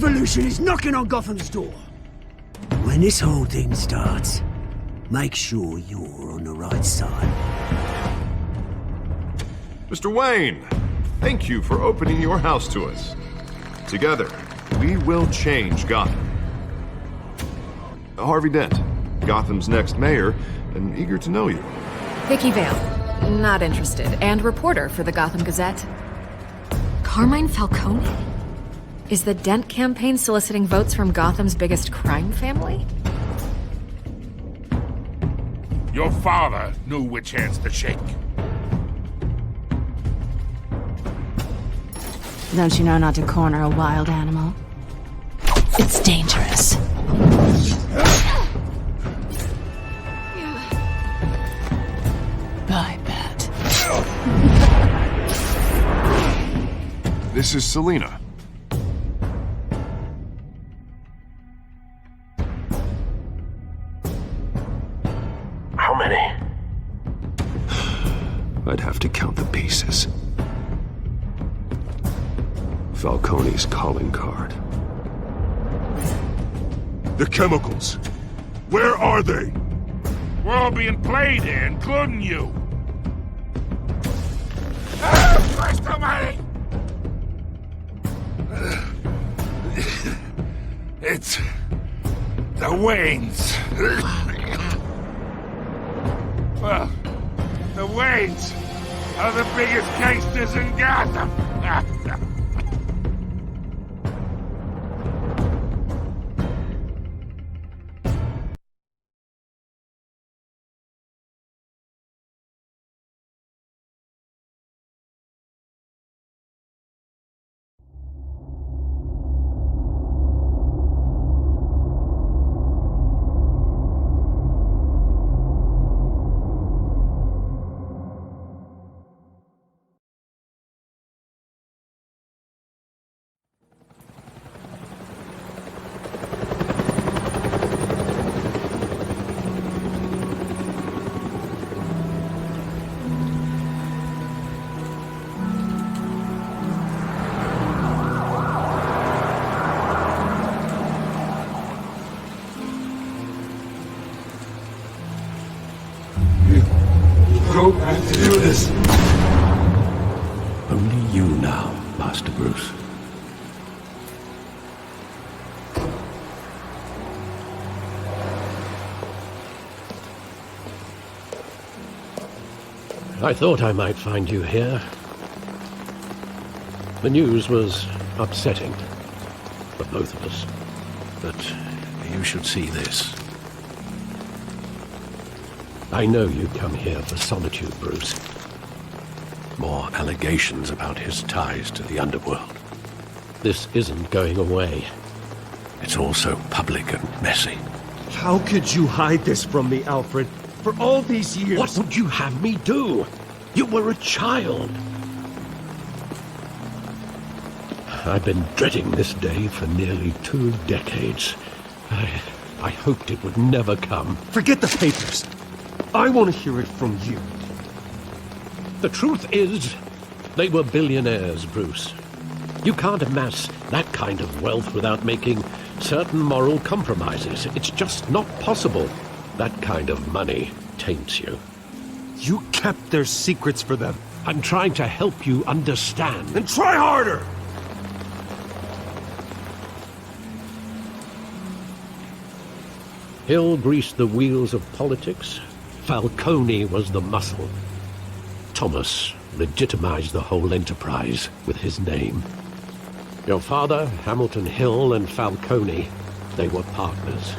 revolution is knocking on Gotham's door. When this whole thing starts, make sure you're on the right side. Mr. Wayne, thank you for opening your house to us. Together, we will change Gotham. Harvey Dent, Gotham's next mayor, and eager to know you. Vicky Vale, not interested, and reporter for the Gotham Gazette. Carmine Falcone? Is the Dent campaign soliciting votes from Gotham's biggest crime family? Your father knew which hands to shake. Don't you know not to corner a wild animal? It's dangerous. I bet. This is Selina. How many? I'd have to count the pieces. Falcone's calling card. The chemicals. Where are they? We're all being played here, including you. Christ almighty! It's the Waynes. Well, the Waynes are the biggest gangsters in Gotham. I have to do this. Only you now, Master Bruce. I thought I might find you here. The news was upsetting for both of us. But you should see this. I know you come here for solitude, Bruce. More allegations about his ties to the underworld. This isn't going away. It's all so public and messy. How could you hide this from me, Alfred? For all these years... What would you have me do? You were a child. I've been dreading this day for nearly 2 decades. I hoped it would never come. Forget the papers. I want to hear it from you. The truth is, they were billionaires, Bruce. You can't amass that kind of wealth without making certain moral compromises. It's just not possible. That kind of money taints you. You kept their secrets for them. I'm trying to help you understand. Then try harder! Hill greased the wheels of politics. Falcone was the muscle. Thomas legitimized the whole enterprise with his name. Your father, Hamilton Hill, and Falcone, they were partners.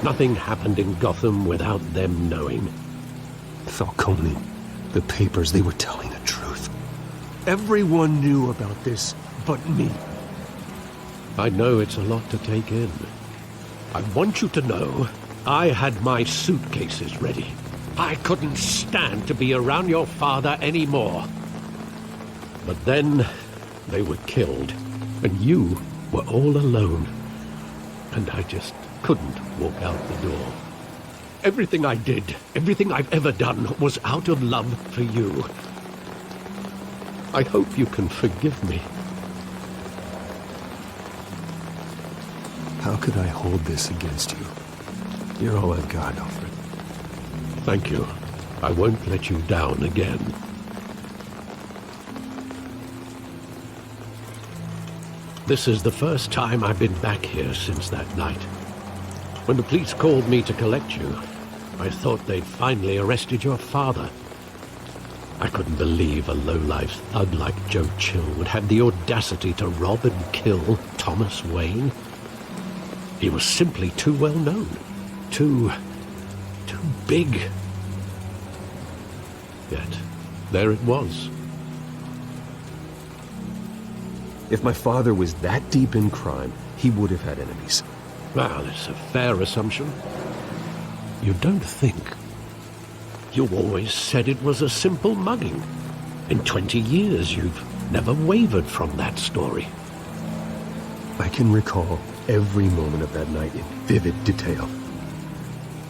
Nothing happened in Gotham without them knowing. Falcone, the papers, they were telling the truth. Everyone knew about this but me. I know it's a lot to take in. I want you to know I had my suitcases ready. I couldn't stand to be around your father anymore. But then they were killed, and you were all alone. And I just couldn't walk out the door. Everything I did, everything I've ever done, was out of love for you. I hope you can forgive me. How could I hold this against you? You're all I've got, Alfred. Thank you. I won't let you down again. This is the first time I've been back here since that night. When the police called me to collect you, I thought they'd finally arrested your father. I couldn't believe a low-life thug like Joe Chill would have the audacity to rob and kill Thomas Wayne. He was simply too well known. Too big. Yet, there it was. If my father was that deep in crime, he would have had enemies. Well, it's a fair assumption. You don't think. You always said it was a simple mugging. In 20 years, you've never wavered from that story. I can recall every moment of that night in vivid detail.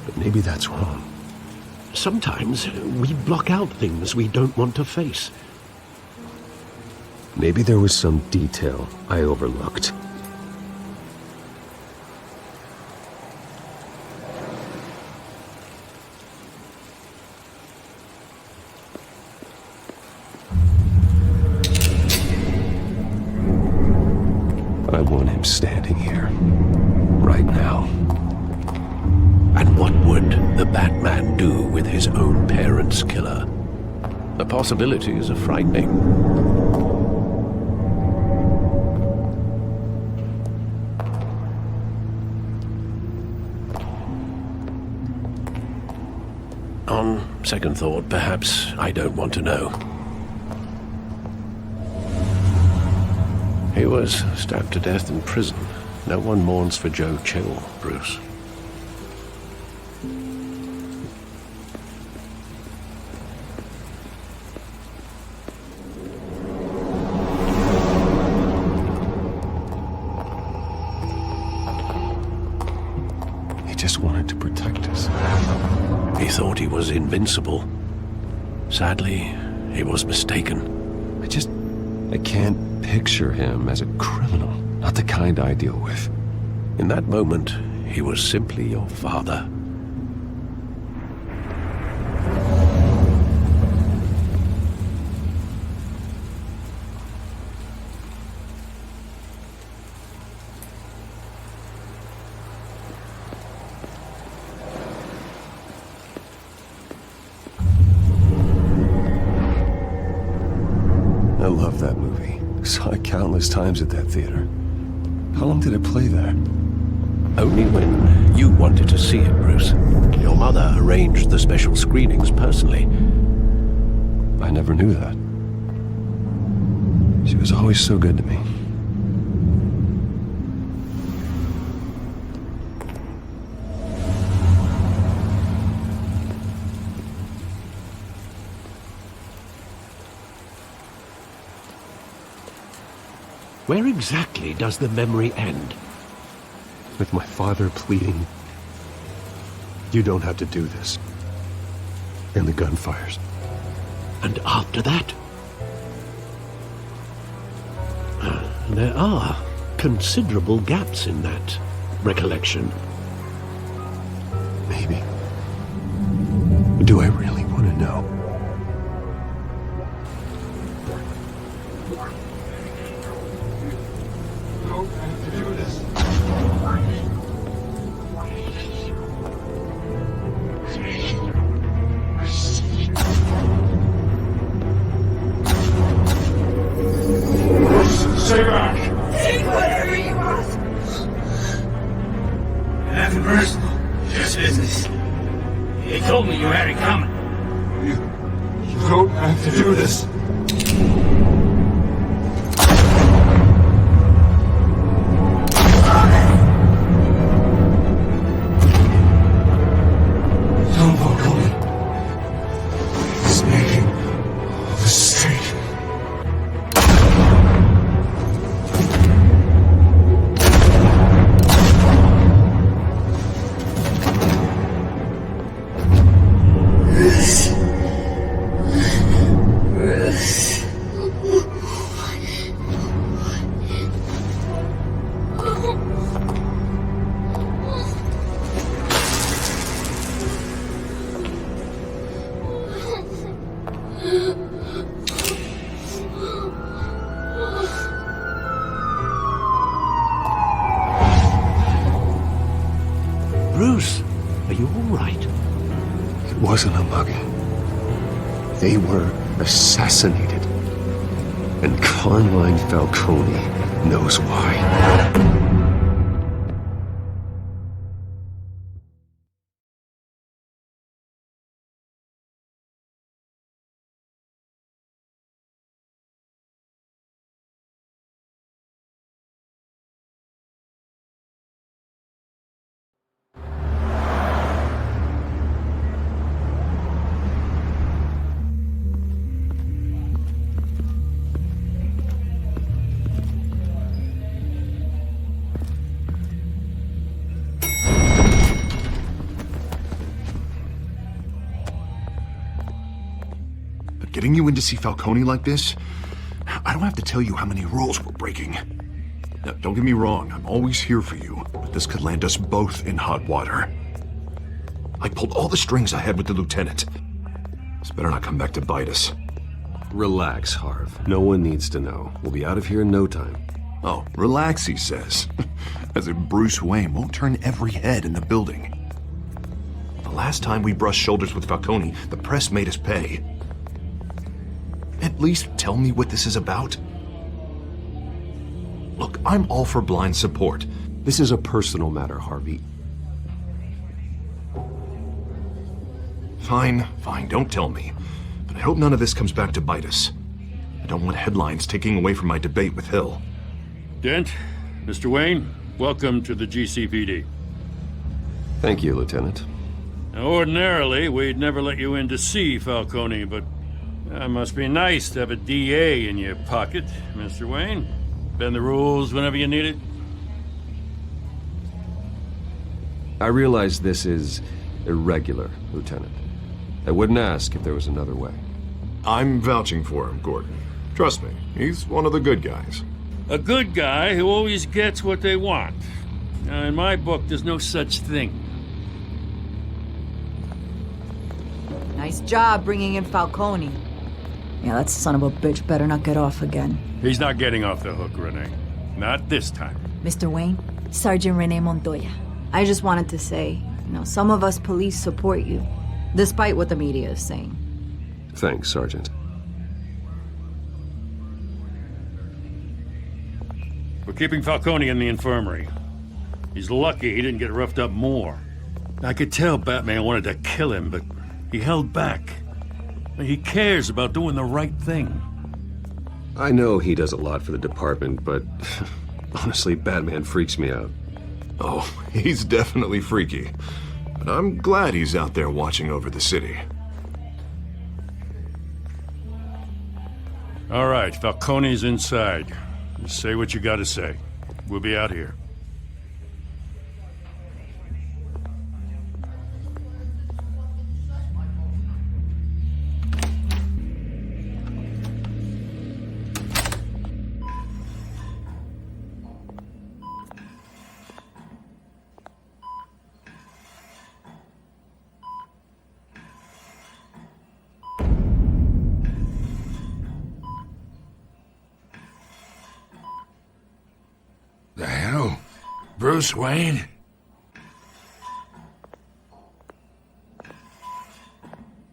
But maybe that's wrong. Sometimes we block out things we don't want to face. Maybe there was some detail I overlooked. I want him standing here, right now. And what would the Batman do with his own parents' killer? The possibilities are frightening. On second thought, perhaps I don't want to know. He was stabbed to death in prison. No one mourns for Joe Chill, Bruce. He just wanted to protect us. He thought he was invincible. Sadly, he was mistaken. I can't picture him as a criminal. Not the kind I deal with. In that moment, he was simply your father. I love that movie. Saw it countless times at that theater. How long did it play there? Only when you wanted to see it, Bruce. Your mother arranged the special screenings personally. I never knew that. She was always so good to me. Where exactly does the memory end? With my father pleading, "You don't have to do this." And the gun fires. And after that? There are considerable gaps in that recollection. Maybe. Do I really want to know? Stay back! Take whatever you want. Nothing personal. Just business. He told me you had it coming. You don't have to do this. Don't walk on me. He's making a mistake. wasn't a mugging. They were assassinated. And Carmine Falcone knows why. Getting you in to see Falcone like this, I don't have to tell you how many rules we're breaking. Now, don't get me wrong, I'm always here for you, but this could land us both in hot water. I pulled all the strings I had with the lieutenant. This better not come back to bite us. Relax, Harv. No one needs to know. We'll be out of here in no time. Oh, relax, he says. As if Bruce Wayne won't turn every head in the building. The last time we brushed shoulders with Falcone, the press made us pay. At least tell me what this is about. Look, I'm all for blind support. This is a personal matter, Harvey. Fine, don't tell me. But I hope none of this comes back to bite us. I don't want headlines taking away from my debate with Hill. Dent, Mr. Wayne, welcome to the GCPD. Thank you, Lieutenant. Now, ordinarily, we'd never let you in to see Falcone, but it must be nice to have a DA in your pocket, Mr. Wayne. Bend the rules whenever you need it. I realize this is irregular, Lieutenant. I wouldn't ask if there was another way. I'm vouching for him, Gordon. Trust me, he's one of the good guys. A good guy who always gets what they want. Now, in my book, there's no such thing. Nice job bringing in Falcone. Yeah, that son of a bitch better not get off again. He's not getting off the hook, Renee. Not this time. Mr. Wayne, Sergeant Renee Montoya. I just wanted to say, some of us police support you, despite what the media is saying. Thanks, Sergeant. We're keeping Falcone in the infirmary. He's lucky he didn't get roughed up more. I could tell Batman wanted to kill him, but he held back. He cares about doing the right thing. I know he does a lot for the department, but honestly, Batman freaks me out. Oh, he's definitely freaky. But I'm glad he's out there watching over the city. All right, Falcone's inside. Just say what you gotta say. We'll be out here. The hell? Bruce Wayne?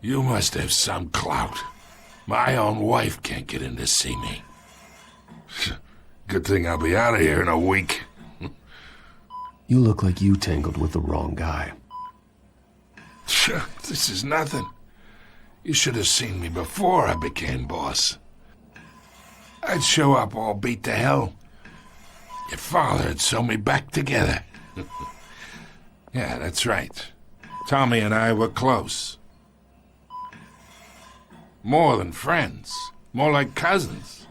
You must have some clout. My own wife can't get in to see me. Good thing I'll be out of here in a week. You look like you tangled with the wrong guy. This is nothing. You should have seen me before I became boss. I'd show up all beat to hell. Your father'd sew me back together. Yeah, that's right. Tommy and I were close. More than friends. More like cousins.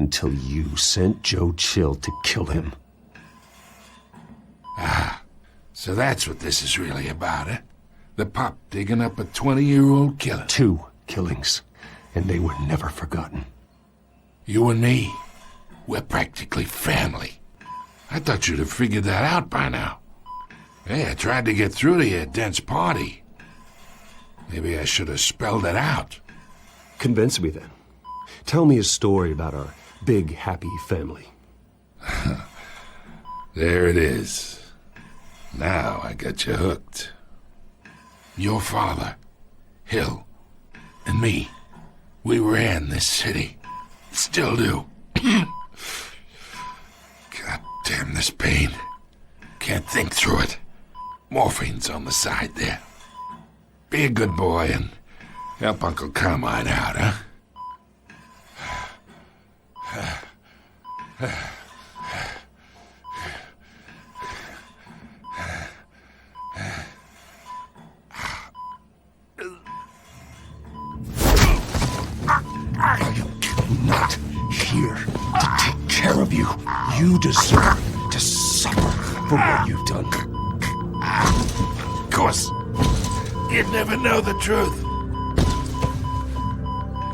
Until you sent Joe Chill to kill him. Ah, so that's what this is really about, eh? The pup digging up a 20-year-old killer. 2 killings, and they were never forgotten. You and me, we're practically family. I thought you'd have figured that out by now. Hey, I tried to get through to you at Dent's party. Maybe I should have spelled it out. Convince me then. Tell me a story about our big, happy family. There it is. Now I got you hooked. Your father, Hill, and me, we ran this city. Still do. God damn this pain. Can't think through it. Morphine's on the side there. Be a good boy and help Uncle Carmine out, huh? Not here to take care of you. You deserve to suffer for what you've done. Of course, you'd never know the truth.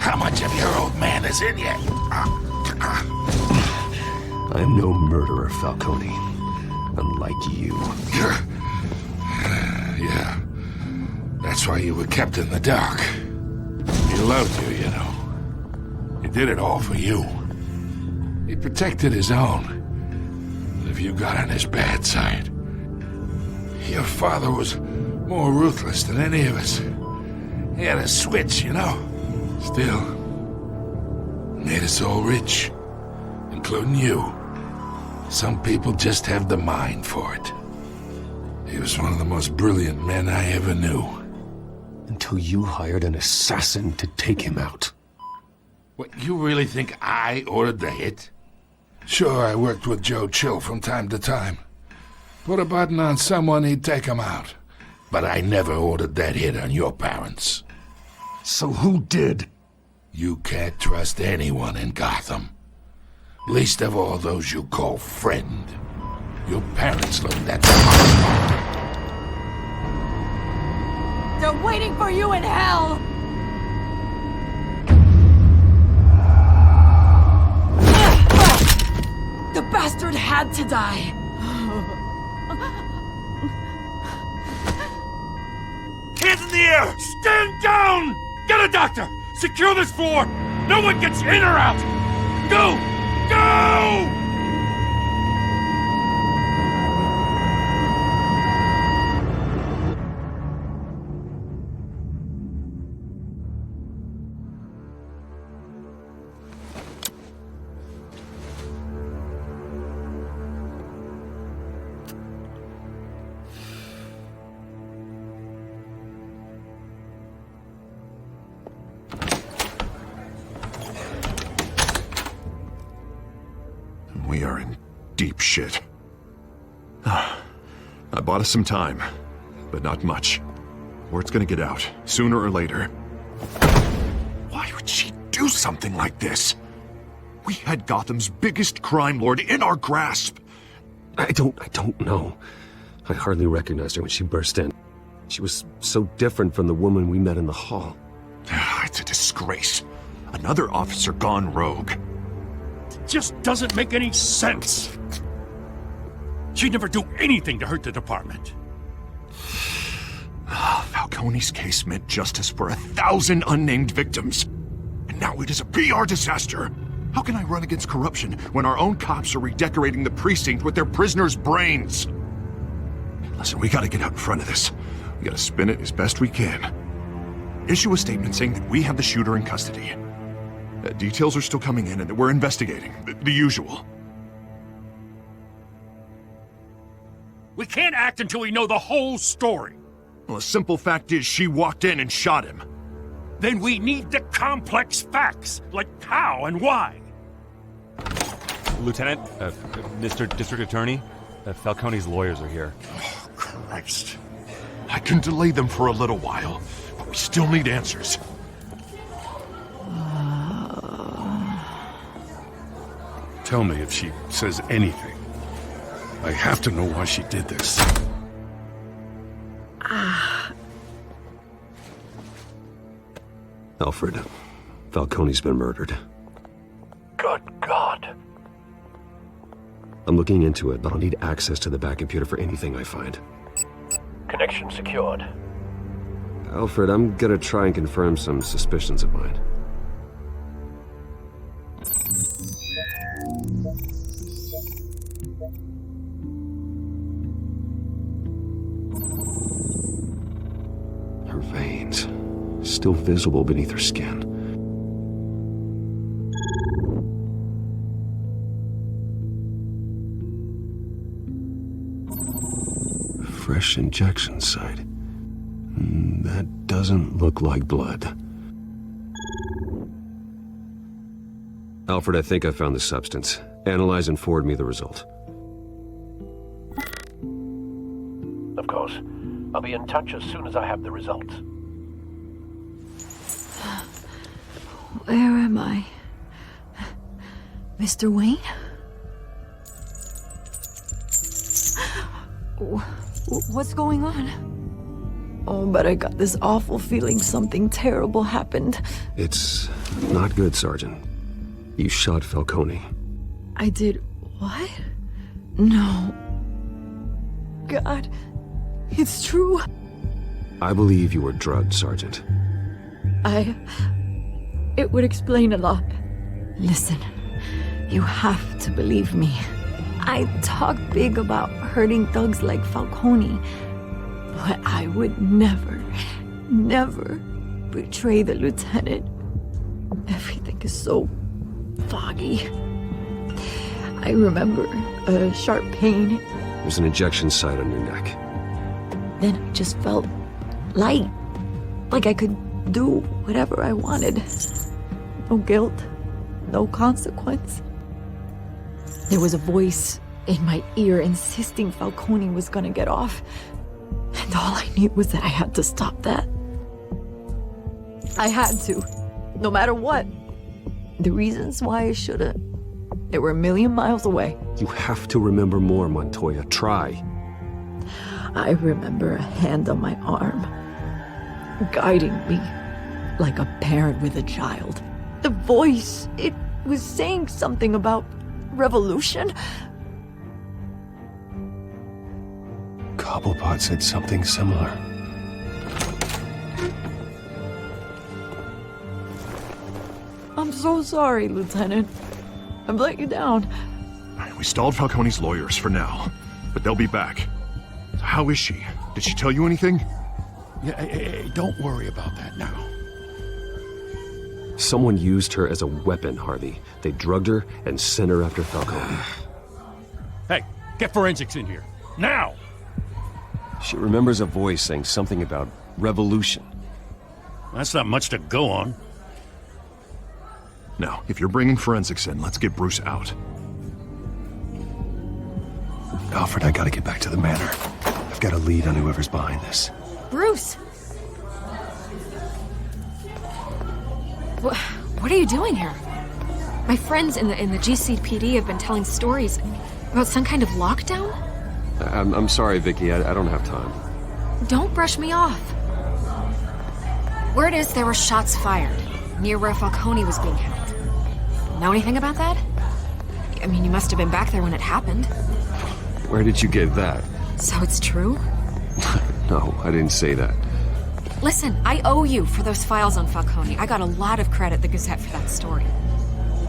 How much of your old man is in you? I am no murderer, Falcone. Unlike you. Yeah. That's why you were kept in the dark. He loved you, you know. He did it all for you. He protected his own. But if you got on his bad side, your father was more ruthless than any of us. He had a switch, you know. Still, made us all rich, including you. Some people just have the mind for it. He was one of the most brilliant men I ever knew. Until you hired an assassin to take him out. What, you really think I ordered the hit? Sure, I worked with Joe Chill from time to time. Put a button on someone, he'd take him out. But I never ordered that hit on your parents. So who did? You can't trust anyone in Gotham. Least of all those you call friend. Your parents learned that. They're waiting for you in hell! The bastard had to die! Hands in the air! Stand down! Get a doctor! Secure this floor! No one gets in or out! Go! Go! We are in deep shit. I bought us some time, but not much. Word's gonna get out, sooner or later. Why would she do something like this? We had Gotham's biggest crime lord in our grasp. I don't know. I hardly recognized her when she burst in. She was so different from the woman we met in the hall. It's a disgrace. Another officer gone rogue. Just doesn't make any sense. She'd never do anything to hurt the department. Falcone's case meant justice for 1,000 unnamed victims. And now it is a PR disaster. How can I run against corruption when our own cops are redecorating the precinct with their prisoners' brains? Listen, we gotta get out in front of this. We gotta spin it as best we can. Issue a statement saying that we have the shooter in custody. Details are still coming in and that we're investigating. The usual. We can't act until we know the whole story. Well, the simple fact is she walked in and shot him. Then we need the complex facts, like how and why. Lieutenant, Mr. District Attorney, Falcone's lawyers are here. Oh, Christ. I can delay them for a little while, but we still need answers. Tell me if she says anything. I have to know why she did this. Alfred, Falcone's been murdered. Good God. I'm looking into it, but I'll need access to the back computer for anything I find. Connection secured. Alfred, I'm gonna try and confirm some suspicions of mine. veins, still visible beneath her skin. Fresh injection site. That doesn't look like blood. Alfred, I think I found the substance. Analyze and forward me the result. Of course. I'll be in touch as soon as I have the results. Where am I? Mr. Wayne? What's going on? Oh, but I got this awful feeling something terrible happened. It's not good, Sergeant. You shot Falcone. I did what? No. God, it's true. I believe you were drugged, Sergeant. It would explain a lot. Listen, you have to believe me. I talk big about hurting thugs like Falcone, but I would never betray the lieutenant. Everything is so foggy. I remember a sharp pain. There's an injection site on your neck. Then I just felt light, like I could do whatever I wanted. No guilt, no consequence. There was a voice in my ear insisting Falcone was gonna get off. And all I knew was that I had to stop that. I had to, no matter what. The reasons why I should've, they were a million miles away. You have to remember more, Montoya. Try. I remember a hand on my arm, guiding me like a parent with a child. The voice, it was saying something about revolution. Cobblepot said something similar. I'm so sorry, Lieutenant. I've let you down. We stalled Falcone's lawyers for now, but they'll be back. How is she? Did she tell you anything? Yeah, hey, don't worry about that now. Someone used her as a weapon, Harvey. They drugged her and sent her after Falcone. Hey, get forensics in here. Now! She remembers a voice saying something about revolution. That's not much to go on. Now, if you're bringing forensics in, let's get Bruce out. Alfred, I gotta get back to the manor. I've got a lead on whoever's behind this. Bruce! What are you doing here? My friends in the GCPD have been telling stories about some kind of lockdown? I'm sorry, Vicky. I don't have time. Don't brush me off. Word is there were shots fired near where Falcone was being held. Know anything about that? I mean, you must have been back there when it happened. Where did you get that? So it's true? No, I didn't say that. Listen, I owe you for those files on Falcone. I got a lot of credit at the Gazette for that story.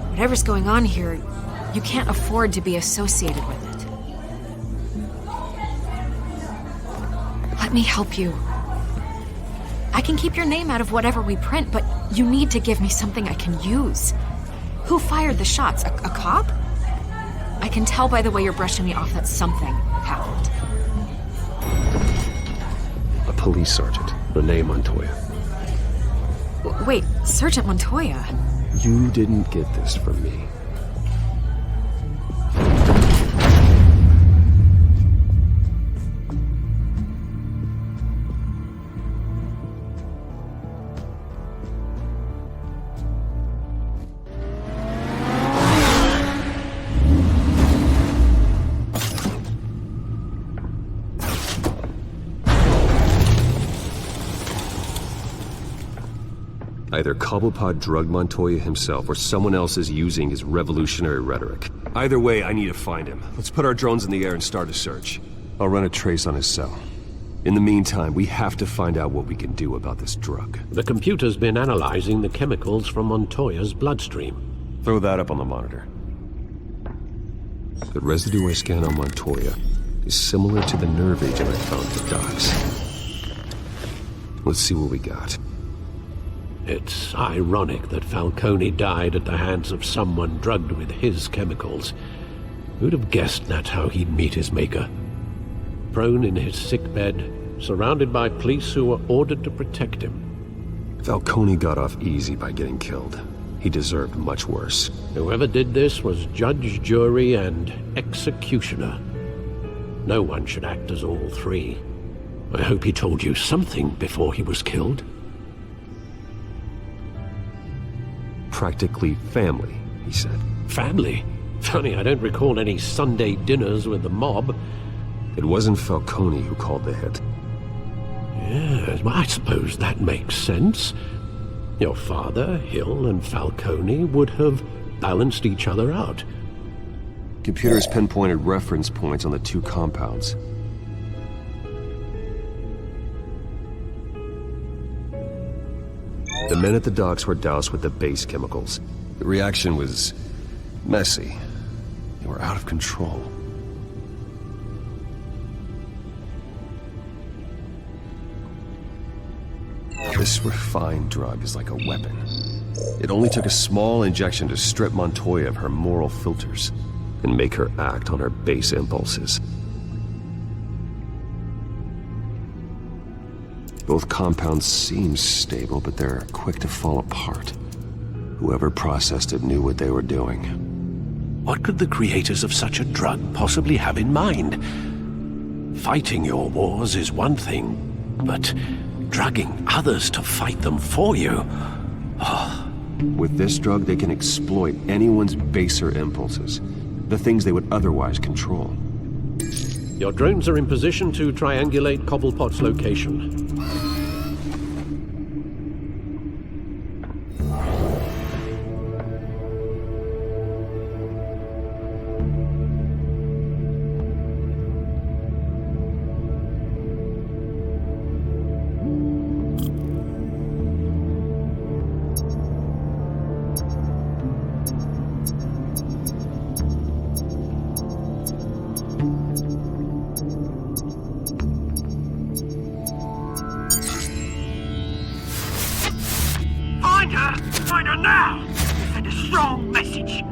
Whatever's going on here, you can't afford to be associated with it. Let me help you. I can keep your name out of whatever we print, but you need to give me something I can use. Who fired the shots? A cop? I can tell by the way you're brushing me off that something happened. A police sergeant, Rene Montoya. Wait, Sergeant Montoya? You didn't get this from me. Either Cobblepot drugged Montoya himself, or someone else is using his revolutionary rhetoric. Either way, I need to find him. Let's put our drones in the air and start a search. I'll run a trace on his cell. In the meantime, we have to find out what we can do about this drug. The computer's been analyzing the chemicals from Montoya's bloodstream. Throw that up on the monitor. The residue I scan on Montoya is similar to the nerve agent I found at the docks. Let's see what we got. It's ironic that Falcone died at the hands of someone drugged with his chemicals. Who'd have guessed that's how he'd meet his maker? Prone in his sickbed, surrounded by police who were ordered to protect him. Falcone got off easy by getting killed. He deserved much worse. Whoever did this was judge, jury, and executioner. No one should act as all three. I hope he told you something before he was killed. Practically family, he said. Family? Funny, I don't recall any Sunday dinners with the mob. It wasn't Falcone who called the hit. Yes, well, I suppose that makes sense. Your father, Hill, and Falcone would have balanced each other out. Computers pinpointed reference points on the two compounds. The men at the docks were doused with the base chemicals. The reaction was messy. They were out of control. This refined drug is like a weapon. It only took a small injection to strip Montoya of her moral filters and make her act on her base impulses. Both compounds seem stable, but they're quick to fall apart. Whoever processed it knew what they were doing. What could the creators of such a drug possibly have in mind? Fighting your wars is one thing, but drugging others to fight them for you? Oh. With this drug, they can exploit anyone's baser impulses, the things they would otherwise control. Your drones are in position to triangulate Cobblepot's location. Find her now! Send a strong message!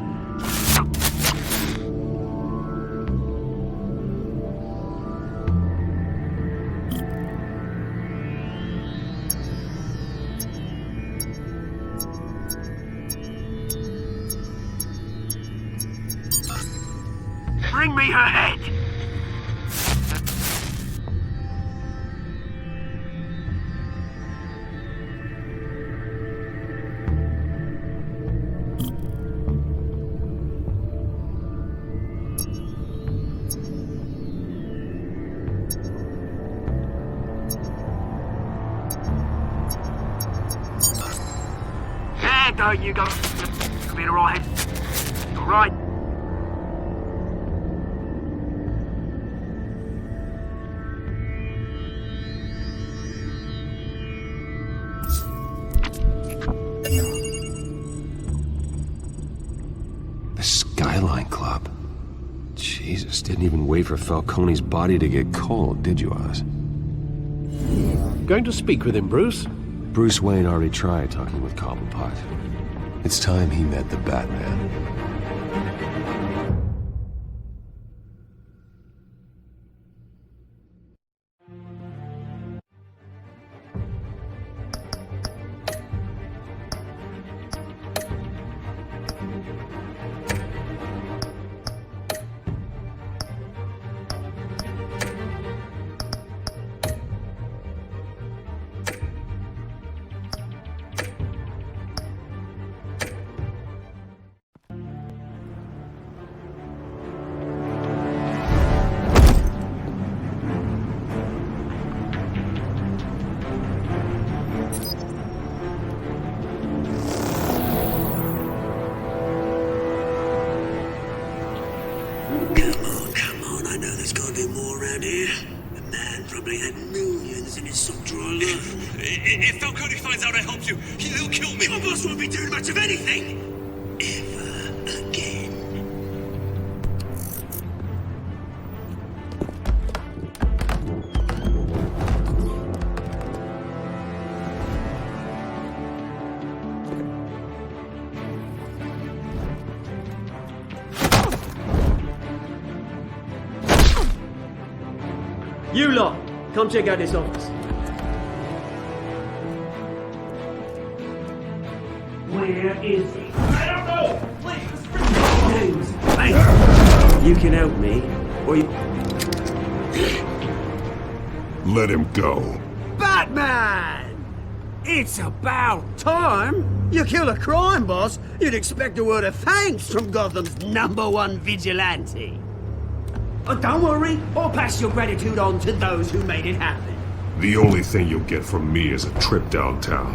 Bring me her head! There you go. You'll be all right. All right. The Skyline Club. Jesus, didn't even wait for Falcone's body to get cold, did you, Oz? Going to speak with him, Bruce? Bruce Wayne already tried talking with Cobblepot. It's time he met the Batman. Come on, I know there's gotta be more around here. The man probably had millions in his sock drawer alone. If Falcone finds out I helped you, he'll kill me. Your boss won't be doing much of anything! Ever again. You lot, come check out this office. Where is he? I don't know! James, thanks. You can help me, or you... Let him go. Batman! It's about time! You kill a crime boss, you'd expect a word of thanks from Gotham's #1 vigilante. Oh, don't worry, I'll pass your gratitude on to those who made it happen. The only thing you'll get from me is a trip downtown.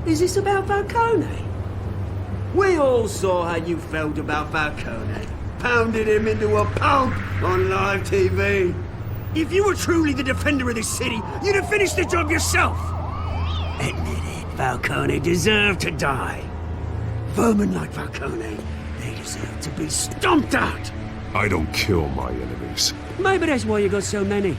Is this about Falcone? We all saw how you felt about Falcone. Pounded him into a pulp on live TV. If you were truly the defender of this city, you'd have finished the job yourself. Admit it, Falcone deserved to die. Vermin like Falcone, they deserve to be stomped out. I don't kill my enemies. Maybe that's why you got so many.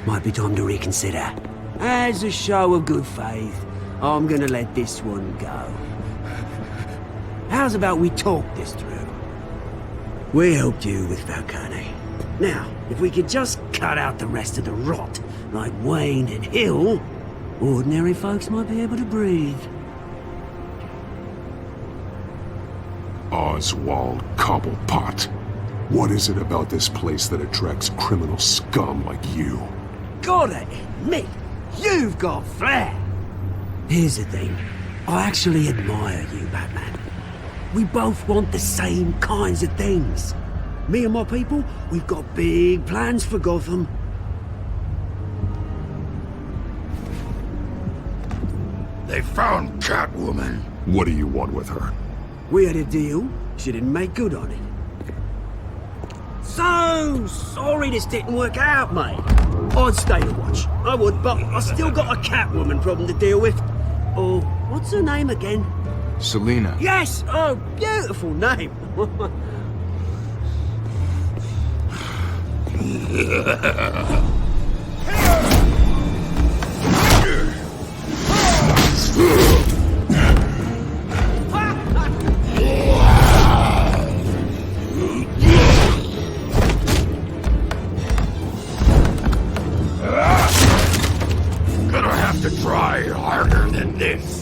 Might be time to reconsider. As a show of good faith, I'm gonna let this one go. How's about we talk this through? We helped you with Falcone. Now, if we could just cut out the rest of the rot, like Wayne and Hill, ordinary folks might be able to breathe. Oswald Cobblepot. What is it about this place that attracts criminal scum like you? Gotta admit, you've got flair. Here's the thing. I actually admire you, Batman. We both want the same kinds of things. Me and my people, we've got big plans for Gotham. They found Catwoman. What do you want with her? We had a deal. She didn't make good on it. So sorry this didn't work out, mate. I'd stay to watch. I would, but I still got a Catwoman problem to deal with. Oh, what's her name again? Selina. Yes! Oh, beautiful name. Gonna have to try harder than this.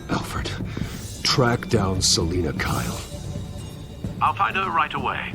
Alfred, track down Selina Kyle. I'll find her right away.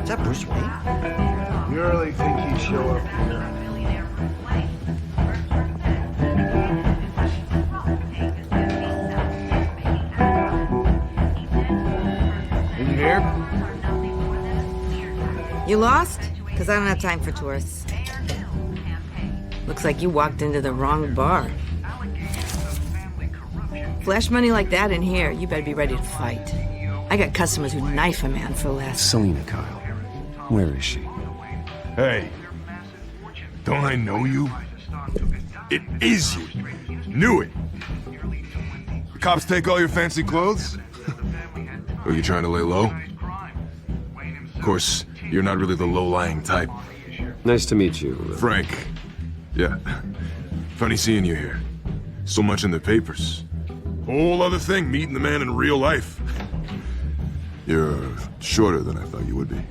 Is that Bruce Wayne? You really think he'd show up here? In here? You lost? Because I don't have time for tourists. Looks like you walked into the wrong bar. Flash money like that in here, you better be ready to fight. I got customers who knife a man for less. Selina Kyle. Where is she? Hey. Don't I know you? It is you. Knew it. The cops take all your fancy clothes? Are you trying to lay low? Of course, you're not really the low-lying type. Nice to meet you. Frank. Yeah. Funny seeing you here. So much in the papers. Whole other thing, meeting the man in real life. You're shorter than I thought you would be.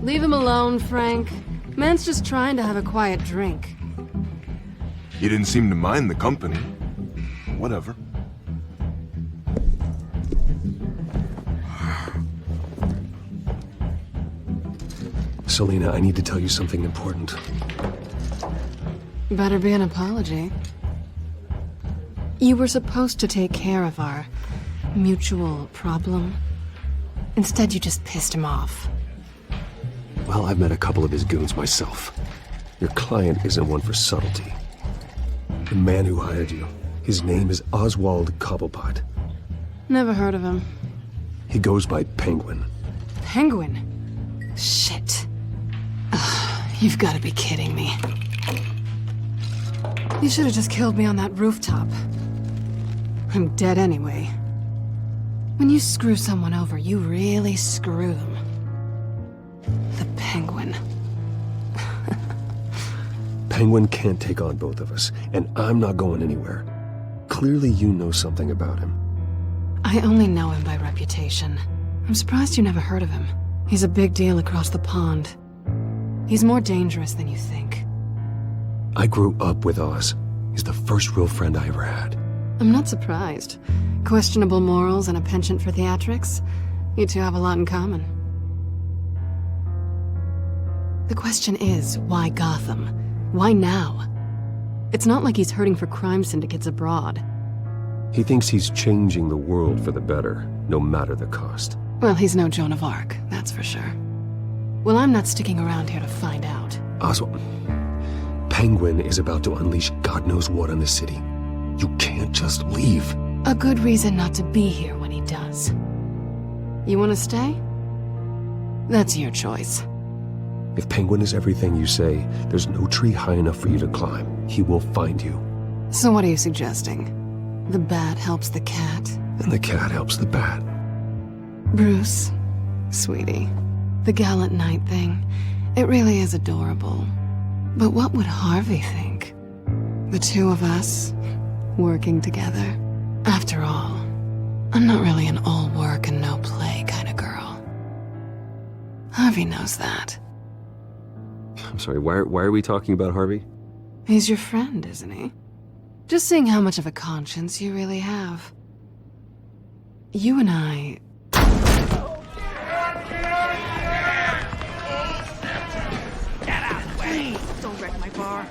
Leave him alone, Frank. Man's just trying to have a quiet drink. You didn't seem to mind the company. Whatever. Selena, I need to tell you something important. Better be an apology. You were supposed to take care of our mutual problem. Instead, you just pissed him off. Well, I've met a couple of his goons myself. Your client isn't one for subtlety. The man who hired you, his name is Oswald Cobblepot. Never heard of him. He goes by Penguin. Penguin? Shit. Ugh, you've got to be kidding me. You should have just killed me on that rooftop. I'm dead anyway. When you screw someone over, you really screw them. The Penguin. Penguin can't take on both of us, and I'm not going anywhere. Clearly you know something about him. I only know him by reputation. I'm surprised you never heard of him. He's a big deal across the pond. He's more dangerous than you think. I grew up with Oz. He's the first real friend I ever had. I'm not surprised. Questionable morals and a penchant for theatrics. You two have a lot in common. The question is, why Gotham? Why now? It's not like he's hurting for crime syndicates abroad. He thinks he's changing the world for the better, no matter the cost. Well, he's no Joan of Arc, that's for sure. Well, I'm not sticking around here to find out. Oswald, Penguin is about to unleash God knows what on the city. You can't just leave. A good reason not to be here when he does. You want to stay? That's your choice. If Penguin is everything you say, there's no tree high enough for you to climb. He will find you. So what are you suggesting? The bat helps the cat? And the cat helps the bat. Bruce, sweetie, the gallant knight thing, it really is adorable. But what would Harvey think? The two of us, working together. After all, I'm not really an all work and no play kind of girl. Harvey knows that. I'm sorry, why are we talking about Harvey? He's your friend, isn't he? Just seeing how much of a conscience you really have. You and I... Get out of the way! Don't wreck my bar.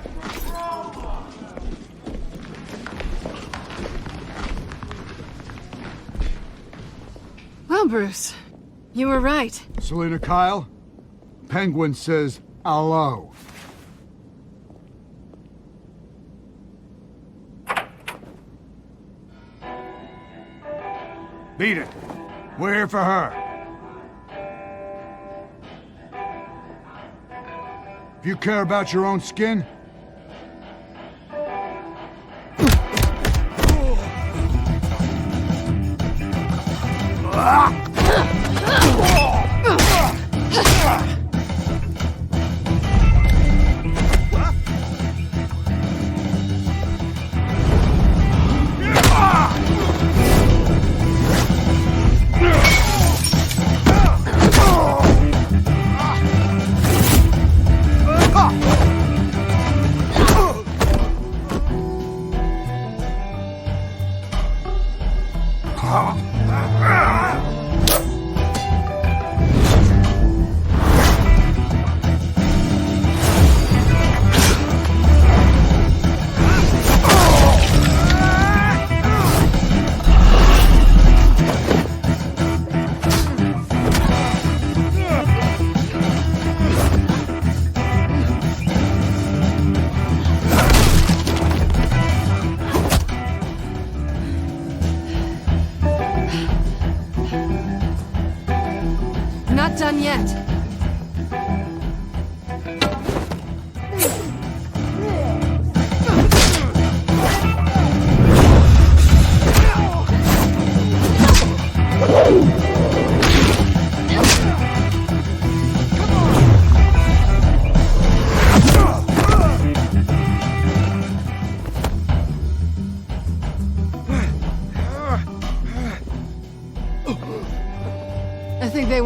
Well, Bruce, you were right. Selena Kyle, Penguin says hello. Beat it. We're here for her. If you care about your own skin,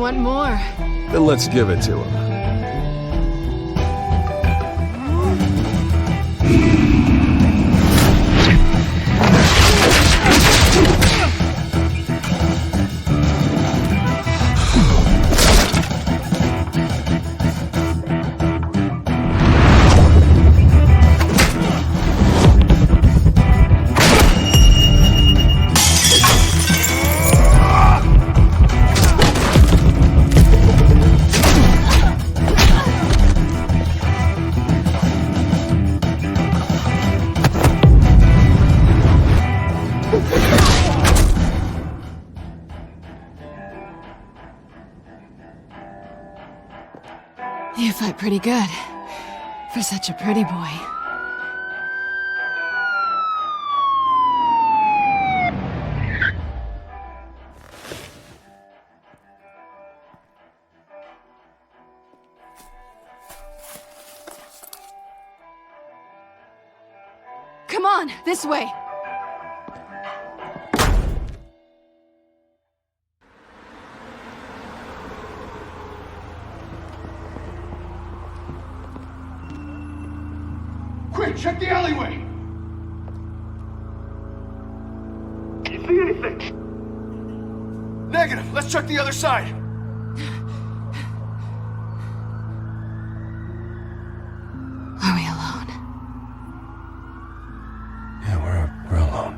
want more. Then let's give it to him. You fight pretty good. For such a pretty boy. Come on, this way! Quick, check the alleyway! Do you see anything? Negative. Let's check the other side. Are we alone? Yeah, we're alone.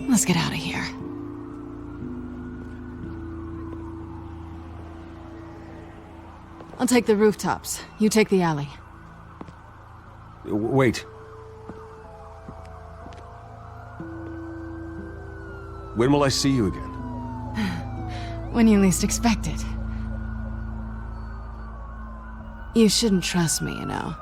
Let's get out of here. I'll take the rooftops. You take the alley. Wait. When will I see you again? When you least expect it. You shouldn't trust me, you know.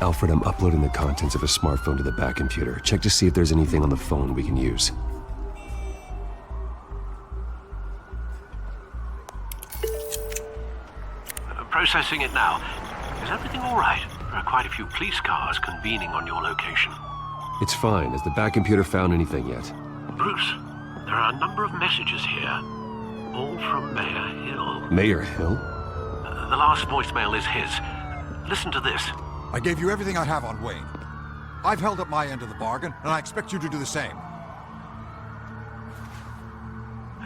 Alfred, I'm uploading the contents of a smartphone to the back computer. Check to see if there's anything on the phone we can use. Processing it now. Is everything all right? There are quite a few police cars convening on your location. It's fine. Has the back computer found anything yet? Bruce, there are a number of messages here. All from Mayor Hill. Mayor Hill? The last voicemail is his. Listen to this. I gave you everything I have on Wayne. I've held up my end of the bargain, and I expect you to do the same.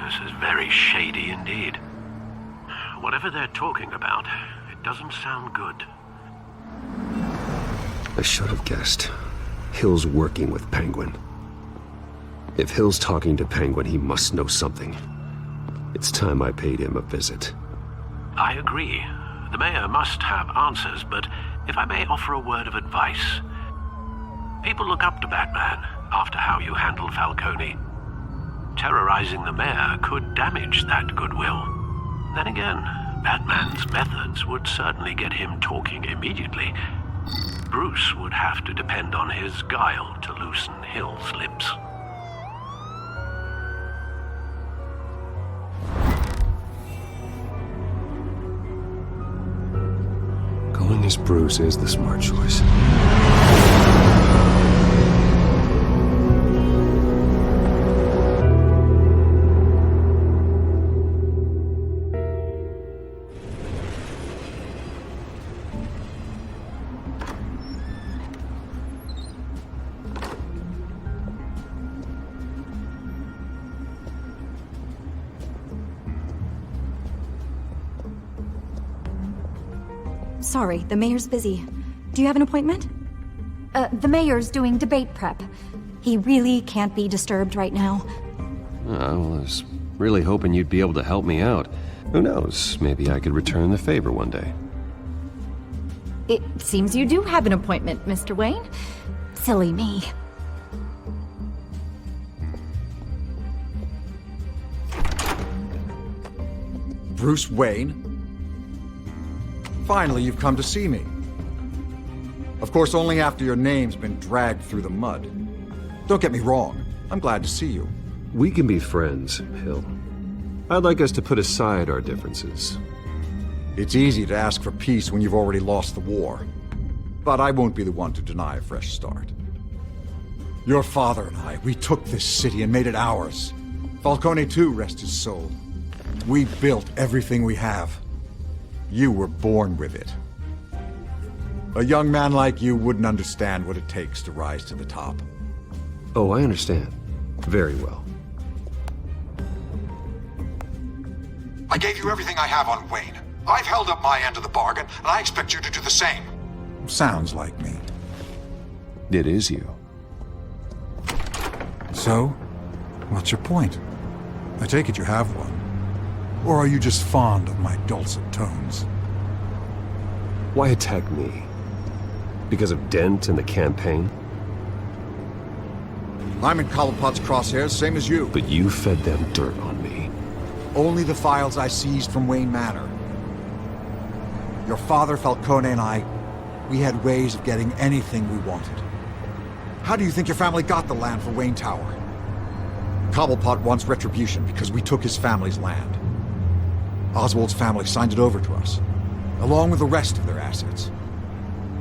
This is very shady indeed. Whatever they're talking about, it doesn't sound good. I should have guessed. Hill's working with Penguin. If Hill's talking to Penguin, he must know something. It's time I paid him a visit. I agree. The mayor must have answers, but if I may offer a word of advice. People look up to Batman after how you handled Falcone. Terrorizing the mayor could damage that goodwill. Then again, Batman's methods would certainly get him talking immediately. Bruce would have to depend on his guile to loosen Hill's lips. Going as Bruce is the smart choice. Sorry, the mayor's busy. Do you have an appointment? The mayor's doing debate prep. He really can't be disturbed right now. I was really hoping you'd be able to help me out. Who knows, maybe I could return the favor one day. It seems you do have an appointment, Mr. Wayne. Silly me. Bruce Wayne? Finally, you've come to see me. Of course, only after your name's been dragged through the mud. Don't get me wrong, I'm glad to see you. We can be friends, Hill. I'd like us to put aside our differences. It's easy to ask for peace when you've already lost the war. But I won't be the one to deny a fresh start. Your father and I, we took this city and made it ours. Falcone too, rest his soul. We built everything we have. You were born with it. A young man like you wouldn't understand what it takes to rise to the top. Oh, I understand. Very well. I gave you everything I have on Wayne. I've held up my end of the bargain, and I expect you to do the same. Sounds like me. It is you. So, what's your point? I take it you have one. Or are you just fond of my dulcet tones? Why attack me? Because of Dent and the campaign? I'm in Cobblepot's crosshairs, same as you. But you fed them dirt on me. Only the files I seized from Wayne Manor. Your father, Falcone, and I, we had ways of getting anything we wanted. How do you think your family got the land for Wayne Tower? Cobblepot wants retribution because we took his family's land. Oswald's family signed it over to us, along with the rest of their assets.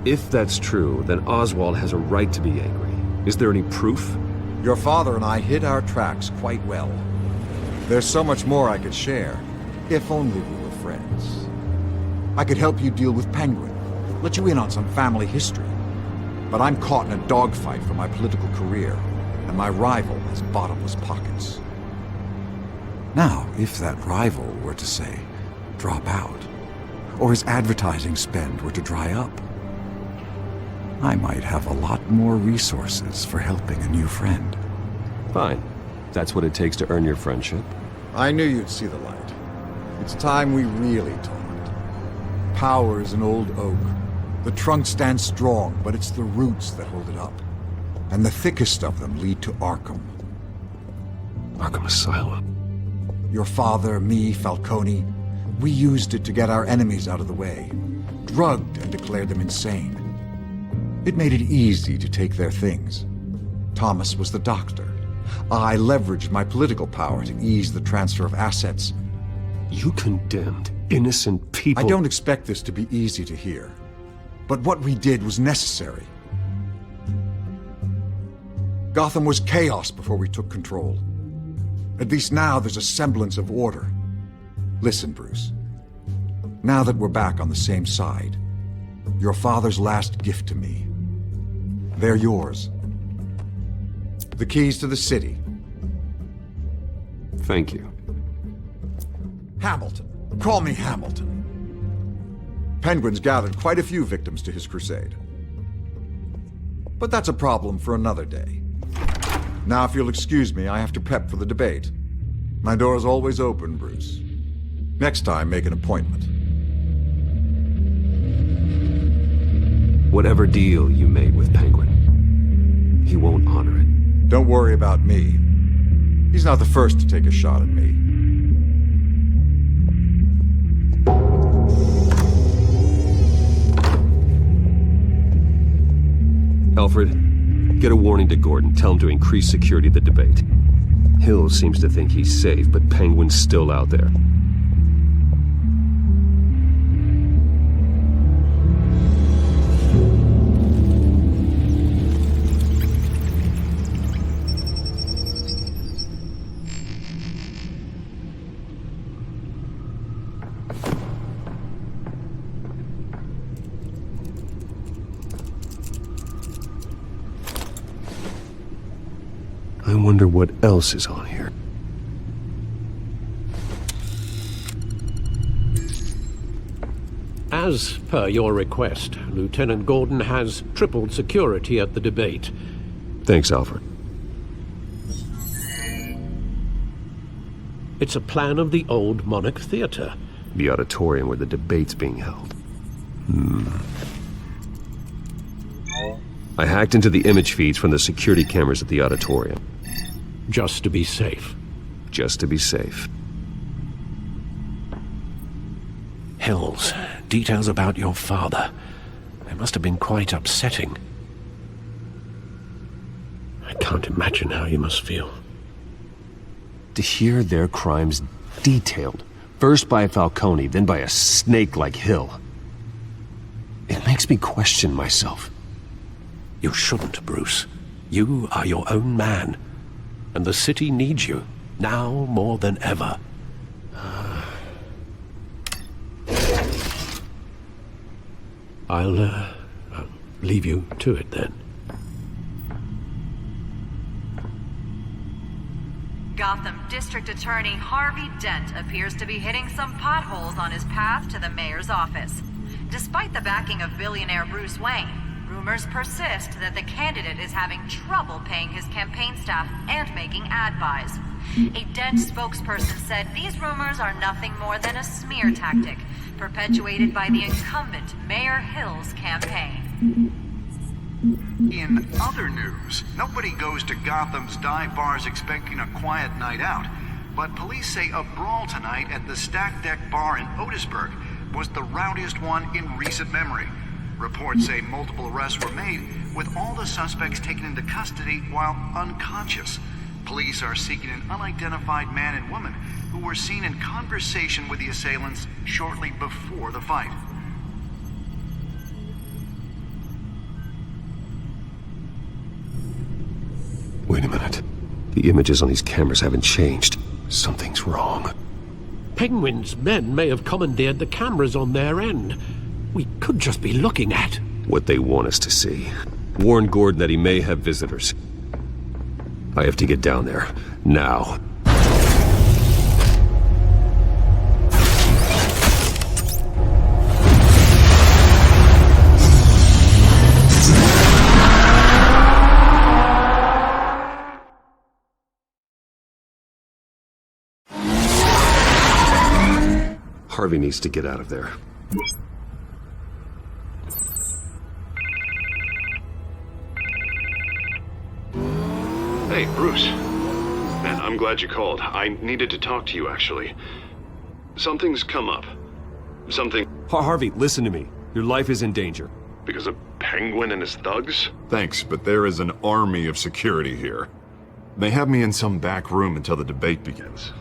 If that's true, then Oswald has a right to be angry. Is there any proof? Your father and I hid our tracks quite well. There's so much more I could share, if only we were friends. I could help you deal with Penguin, let you in on some family history. But I'm caught in a dogfight for my political career, and my rival has bottomless pockets. Now, if that rival were to, say, drop out, or his advertising spend were to dry up, I might have a lot more resources for helping a new friend. Fine. That's what it takes to earn your friendship. I knew you'd see the light. It's time we really talked. Power is an old oak. The trunk stands strong, but it's the roots that hold it up. And the thickest of them lead to Arkham. Arkham Asylum. Your father, me, Falcone, we used it to get our enemies out of the way. Drugged and declared them insane. It made it easy to take their things. Thomas was the doctor. I leveraged my political power to ease the transfer of assets. You condemned innocent people. I don't expect this to be easy to hear. But what we did was necessary. Gotham was chaos before we took control. At least now there's a semblance of order. Listen, Bruce. Now that we're back on the same side, your father's last gift to me, they're yours. The keys to the city. Thank you. Hamilton. Call me Hamilton. Penguin's gathered quite a few victims to his crusade. But that's a problem for another day. Now, if you'll excuse me, I have to prep for the debate. My door is always open, Bruce. Next time, make an appointment. Whatever deal you made with Penguin, he won't honor it. Don't worry about me. He's not the first to take a shot at me. Alfred, get a warning to Gordon. Tell him to increase security at the debate. Hill seems to think he's safe, but Penguin's still out there. I wonder what else is on here. As per your request, Lieutenant Gordon has tripled security at the debate. Thanks, Alfred. It's a plan of the old Monarch Theater. The auditorium where the debate's being held. I hacked into the image feeds from the security cameras at the auditorium. Just to be safe. Just to be safe. Hills, details about your father. They must have been quite upsetting. I can't imagine how you must feel. To hear their crimes detailed, first by Falcone, then by a snake like Hill. It makes me question myself. You shouldn't, Bruce. You are your own man. And the city needs you, now more than ever. I'll leave you to it then. Gotham District Attorney Harvey Dent appears to be hitting some potholes on his path to the mayor's office. Despite the backing of billionaire Bruce Wayne, rumors persist that the candidate is having trouble paying his campaign staff and making ad buys. A Dent spokesperson said these rumors are nothing more than a smear tactic, perpetuated by the incumbent Mayor Hill's campaign. In other news, nobody goes to Gotham's dive bars expecting a quiet night out, but police say a brawl tonight at the Stack Deck Bar in Otisburg was the rowdiest one in recent memory. Reports say multiple arrests were made, with all the suspects taken into custody while unconscious. Police are seeking an unidentified man and woman who were seen in conversation with the assailants shortly before the fight. Wait a minute. The images on these cameras haven't changed. Something's wrong. Penguin's men may have commandeered the cameras on their end. We could just be looking at what they want us to see. Warn Gordon that he may have visitors. I have to get down there. Now. Harvey needs to get out of there. Hey, Bruce. Man, I'm glad you called. I needed to talk to you, actually. Something's come up. Something... Harvey, listen to me. Your life is in danger. Because of Penguin and his thugs? Thanks, but there is an army of security here. They have me in some back room until the debate begins.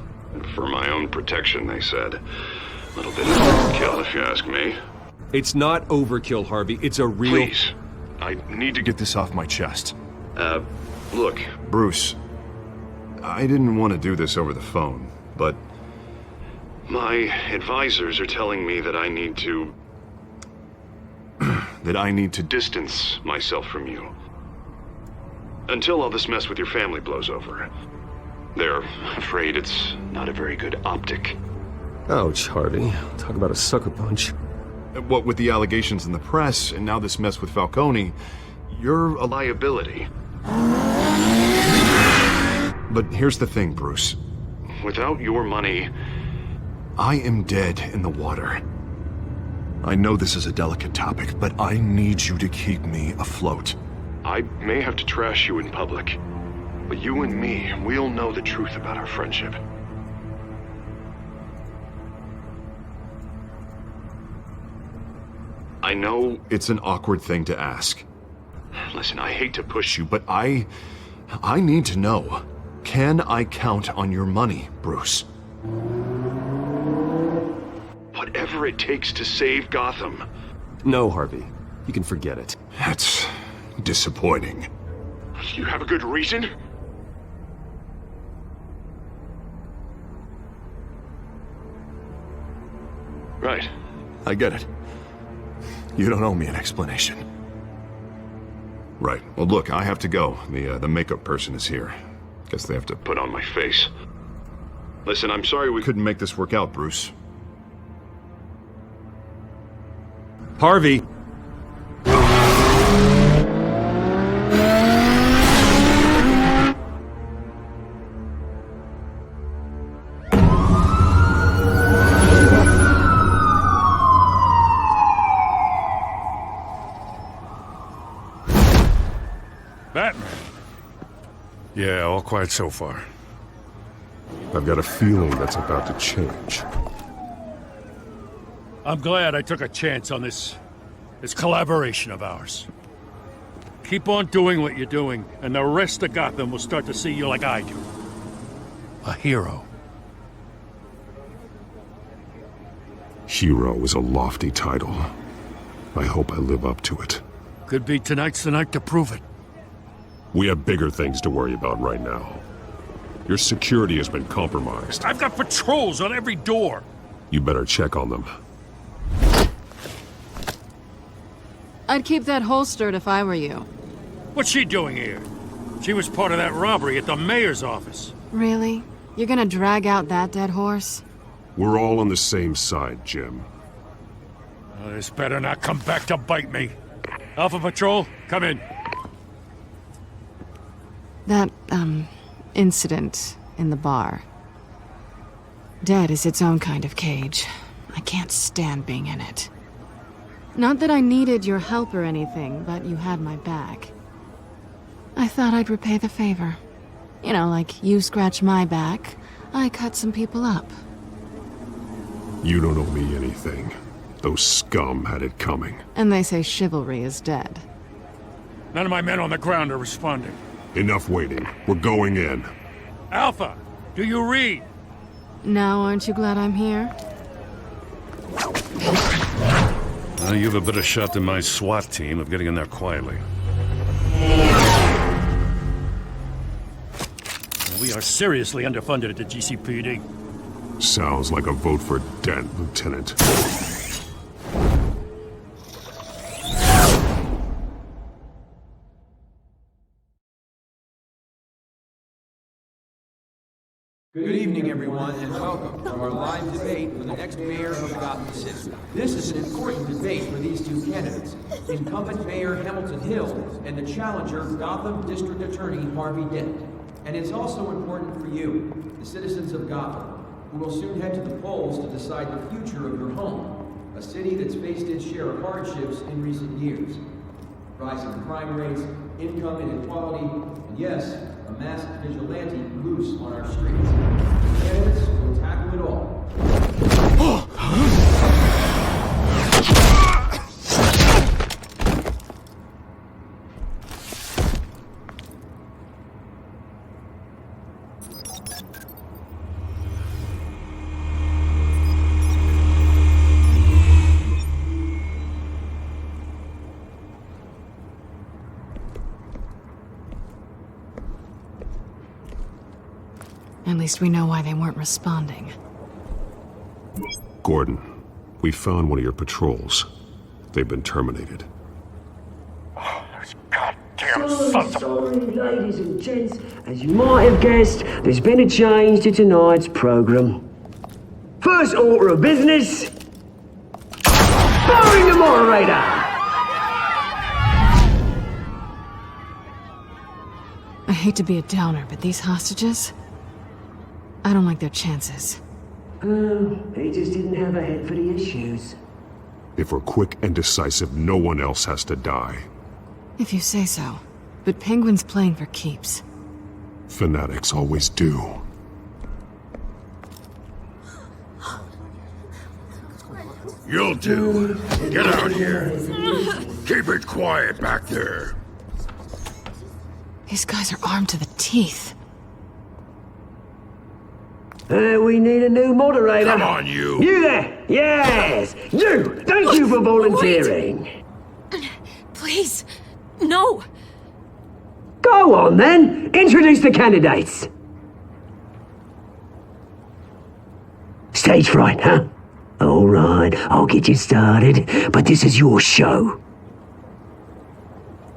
For my own protection, they said. A little bit of overkill, if you ask me. It's not overkill, Harvey. It's a real... Please. I need to get this off my chest. Look. Bruce, I didn't want to do this over the phone, but... my advisors are telling me that I need to... that I need to distance myself from you. Until all this mess with your family blows over. They're afraid it's not a very good optic. Ouch, Harvey. Talk about a sucker punch. What with the allegations in the press, and now this mess with Falcone, you're a liability. But here's the thing, Bruce. Without your money, I am dead in the water. I know this is a delicate topic, but I need you to keep me afloat. I may have to trash you in public, but you and me, we'll know the truth about our friendship. I know it's an awkward thing to ask. Listen, I hate to push you, but I need to know. Can I count on your money, Bruce? Whatever it takes to save Gotham. No, Harvey. You can forget it. That's disappointing. You have a good reason? Right. I get it. You don't owe me an explanation. Right. Well, look, I have to go. The makeup person is here. Guess they have to put on my face. Listen, I'm sorry we couldn't make this work out, Bruce. Harvey! Batman. Yeah, all quiet so far. I've got a feeling that's about to change. I'm glad I took a chance on this collaboration of ours. Keep on doing what you're doing, and the rest of Gotham will start to see you like I do. A hero. Hero is a lofty title. I hope I live up to it. Could be tonight's the night to prove it. We have bigger things to worry about right now. Your security has been compromised. I've got patrols on every door. You better check on them. I'd keep that holstered if I were you. What's she doing here? She was part of that robbery at the mayor's office. Really? You're gonna drag out that dead horse? We're all on the same side, Jim. This better not come back to bite me. Alpha Patrol, come in. That, incident in the bar. Dead is its own kind of cage. I can't stand being in it. Not that I needed your help or anything, but you had my back. I thought I'd repay the favor. You know, like you scratch my back, I cut some people up. You don't owe me anything. Those scum had it coming. And they say chivalry is dead. None of my men on the ground are responding. Enough waiting. We're going in. Alpha, do you read? Now aren't you glad I'm here? You have a better shot than my SWAT team of getting in there quietly. We are seriously underfunded at the GCPD. Sounds like a vote for Dent, Lieutenant. Good evening, everyone, and welcome to our live debate for the next mayor of Gotham City. This is an important debate for these two candidates, incumbent Mayor Hamilton Hill and the challenger, Gotham District Attorney Harvey Dent. And it's also important for you, the citizens of Gotham, who will soon head to the polls to decide the future of your home, a city that's faced its share of hardships in recent years. Rising crime rates, income inequality, and yes, a masked vigilante loose on our streets. Candidates will tackle it all. At least we know why they weren't responding. Gordon, we found one of your patrols. They've been terminated. Sorry, ladies and gents. As you might have guessed, there's been a change to tonight's program. First order of business, firing the moderator! I hate to be a downer, but these hostages... I don't like their chances. He just didn't have a head for the issues. If we're quick and decisive, no one else has to die. If you say so. But Penguin's playing for keeps. Fanatics always do. You'll do. Get out here. Keep it quiet back there. These guys are armed to the teeth. We need a new moderator. Come on, you. You there! Yes! You! Thank you for volunteering. Please, no! Go on, then. Introduce the candidates. Stage fright, huh? All right, I'll get you started, but this is your show.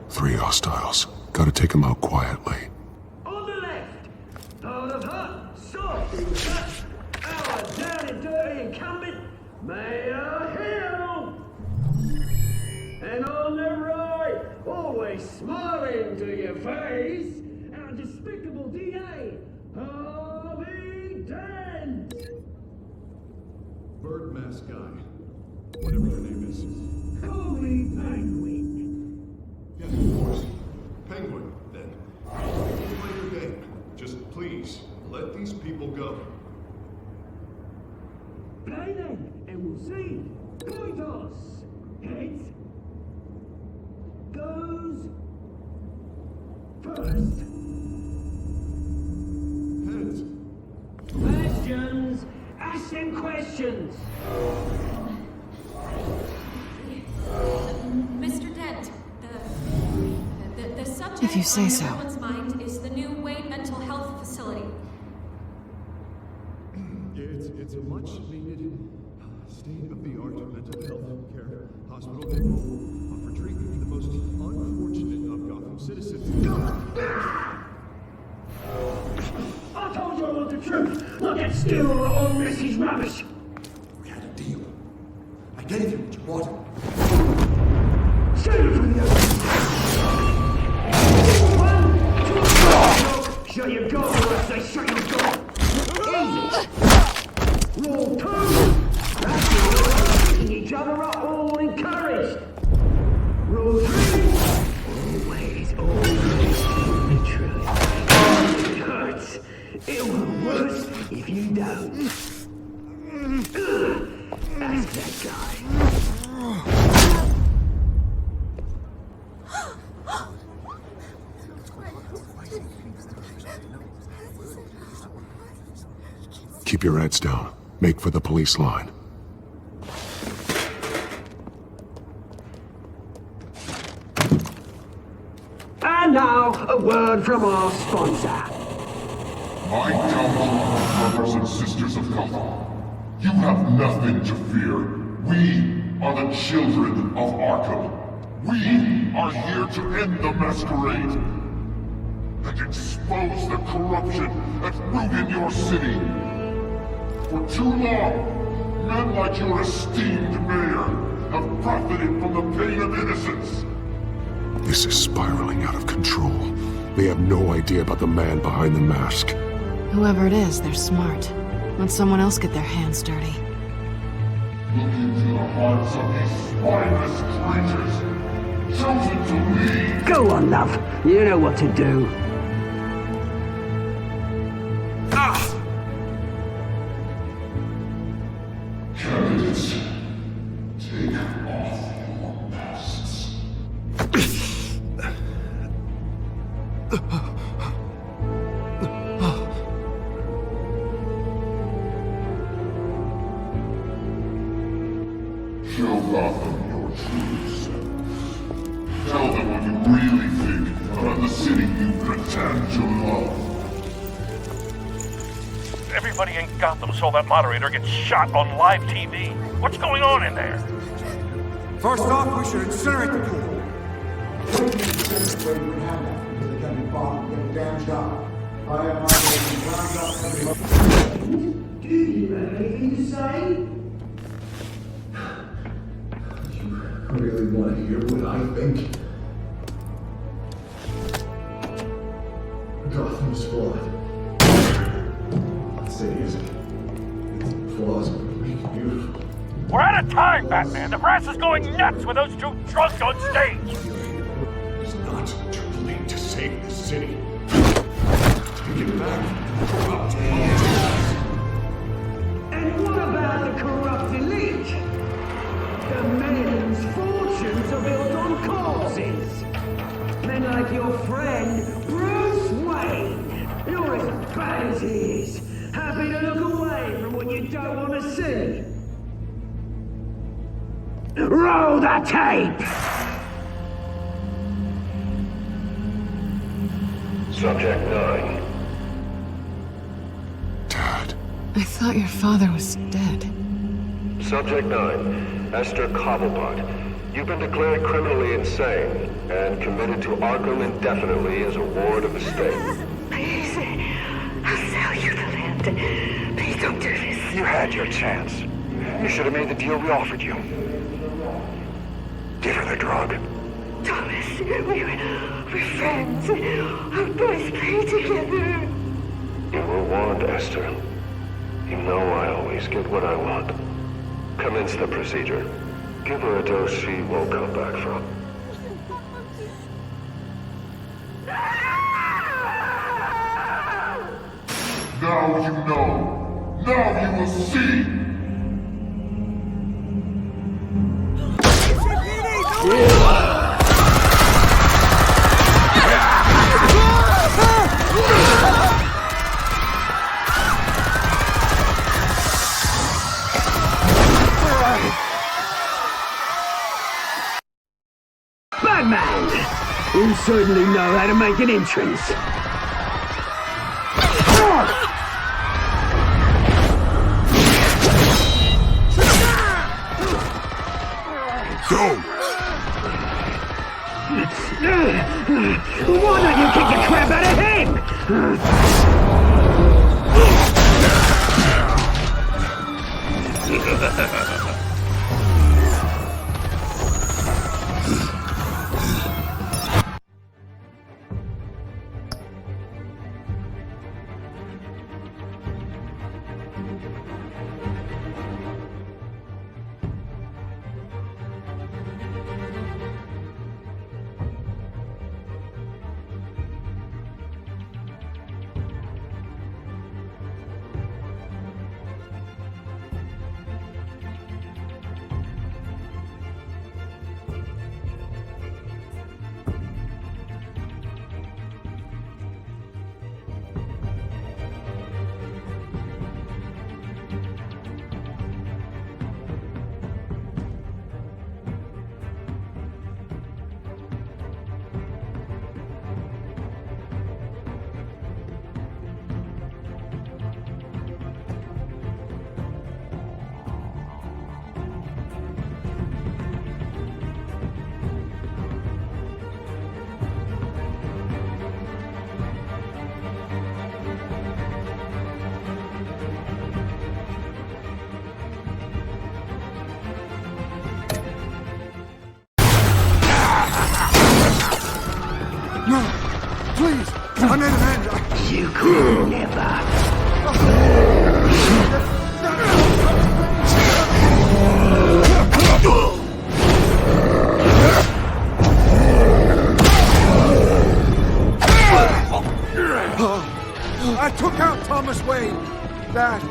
3 hostiles. Gotta take them out quietly. On the left, part of her, soft and cut, our down and dirty incumbent, Mayor Hill. And on the right, always smiling to your face, our despicable DA, Harvey Dent. Bird mask guy. Whatever your name is. Call me Penguin. Yes, of course. Penguin, then. Don't play your game. Just please, let these people go. Play then, and we'll see. Coin toss. Heads. Goes first. Heads. asking questions! Mr. Dent, the subject If you say on so. everyone's mind is the new Wayne Mental Health Facility. It's a much-needed state-of-the-art mental health care hospital that will offer treatment for the most unfortunate of Gotham citizens. I told you all the truth! Look at Steele, all this is rubbish! We had a deal. I gave you what you wanted. Shoot it from the other One, two, shut your door, or I say shut your door! Easy! Roll two! That's it, picking each other up, all encouraged! Roll three! Always, literally. It hurts. It'll hurt worse if you don't. Ask that guy. Keep your heads down. Make for the police line. And now, a word from our sponsor. My Telltale brothers and sisters of Gotham, you have nothing to fear. We are the children of Arkham. We are here to end the masquerade and expose the corruption that ruined your city. For too long, men like your esteemed mayor have profited from the pain of innocence. This is spiraling out of control. They have no idea about the man behind the mask. Whoever it is, they're smart. Let someone else get their hands dirty. Look into the hearts of these spineless creatures, chosen to lead. Go on, love. You know what to do. Candidates, take off your masks. Show Gotham your true self. Tell them what you really think about the city you pretend to love. Everybody in Gotham saw that moderator get shot on live TV. What's going on in there? First off, we should incinerate the pool. Do you have anything to say? I really want to hear what I think. Gotham's flawed. Let's say it isn't. Its flaws make it beautiful. We're out of time, Batman. The brass is going nuts with those two drunks on stage. It's not too late to save the city. Take it back. Corrupt politicians. And what about the corrupt elite? The men's fortunes are built on causes. Men like your friend, Bruce Wayne. You're as bad as he is. Happy to look away from what you don't want to see. Roll the tape! Subject 9. I thought your father was dead. Subject 9. Esther Cobblepot. You've been declared criminally insane and committed to Arkham indefinitely as a ward of the state. Please, I'll sell you the land. Please don't do this. You had your chance. You should have made the deal we offered you. Give her the drug. Thomas, we're friends. Our boys play together. You were warned, Esther. You know I always get what I want. Commence the procedure. Give her a dose she won't come back from. Now you know. Now you will see. You certainly know how to make an entrance. Go! Why don't you kick the crap out of him? No! Please! I made an end! You could never. I took out Thomas Wayne. That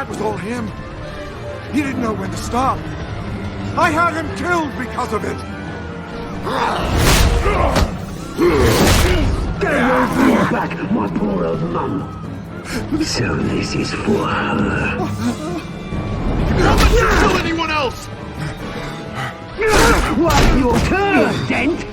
was all him. He didn't know when to stop. I had him killed because of it. Get away from your back, my poor old mum. So this is for her. Don't let you kill anyone else! What's your turn, Dent?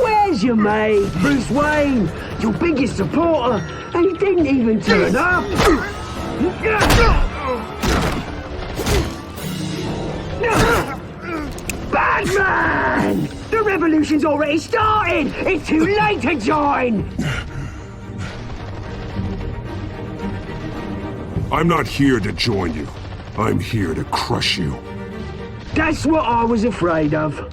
Where's your mate, Bruce Wayne? Your biggest supporter, and he didn't even turn up. Batman! The revolution's already started! It's too late to join! I'm not here to join you. I'm here to crush you. That's what I was afraid of.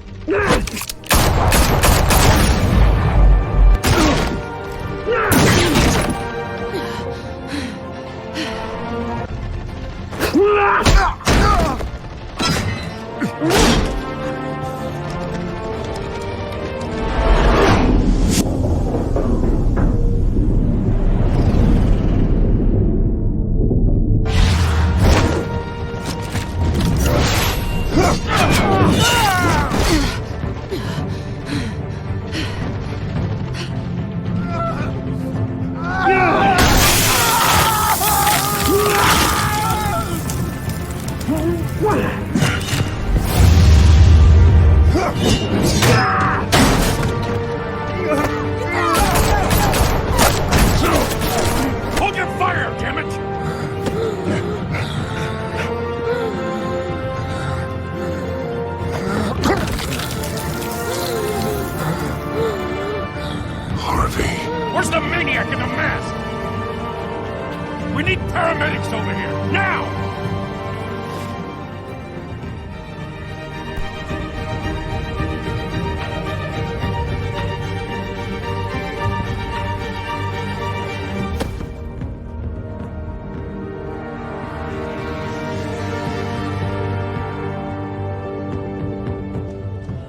Hold your fire, damn it! Harvey. Where's the maniac in the mask? We need paramedics over here, now!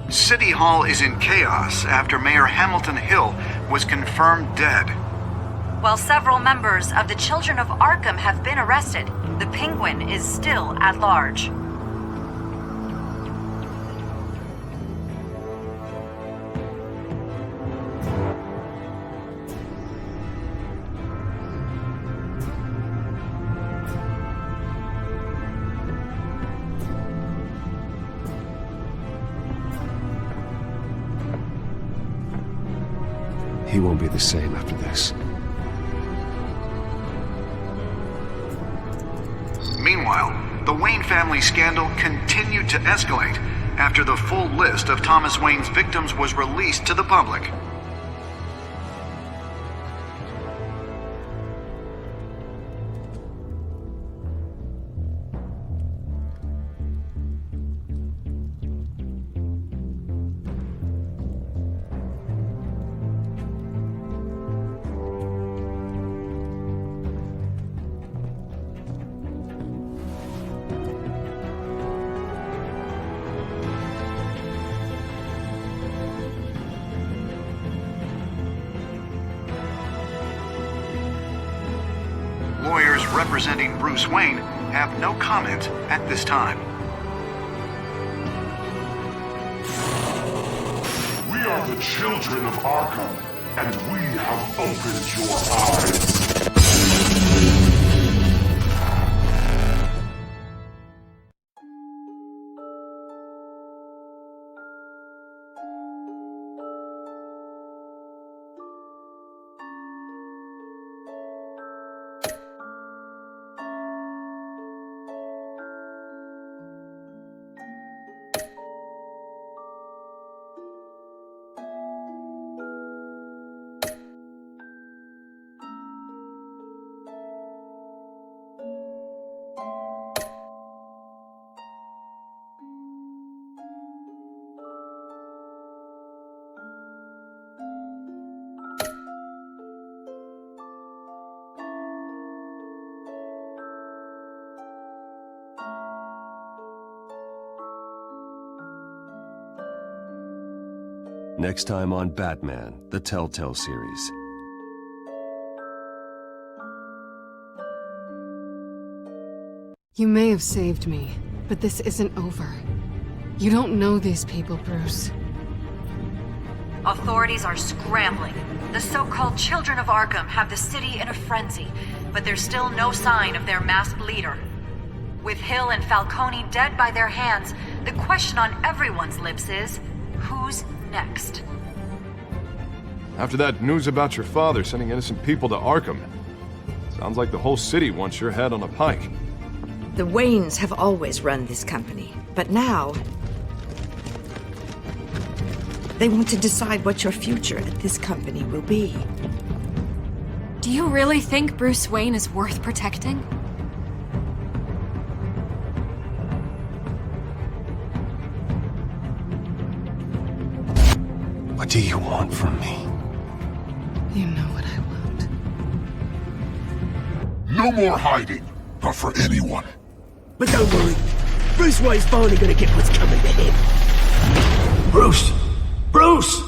City Hall is in chaos after Mayor Hamilton Hill was confirmed dead. While several members of the Children of Arkham have been arrested, the Penguin is still at large. He won't be the same after this. Meanwhile, the Wayne family scandal continued to escalate after the full list of Thomas Wayne's victims was released to the public. Lawyers representing Bruce Wayne have no comment at this time. We are the children of Arkham, and we have opened your eyes. Next time on Batman, the Telltale series. You may have saved me, but this isn't over. You don't know these people, Bruce. Authorities are scrambling. The so-called Children of Arkham have the city in a frenzy, but there's still no sign of their masked leader. With Hill and Falcone dead by their hands, the question on everyone's lips is, who's next? After that news about your father sending innocent people to Arkham, sounds like the whole city wants your head on a pike. The Waynes have always run this company, but now they want to decide what your future at this company will be. Do you really think Bruce Wayne is worth protecting? What do you want from me? You know what I want. No more hiding, not for anyone. But don't worry, Bruce Wayne's finally gonna get what's coming to him. Bruce! Bruce!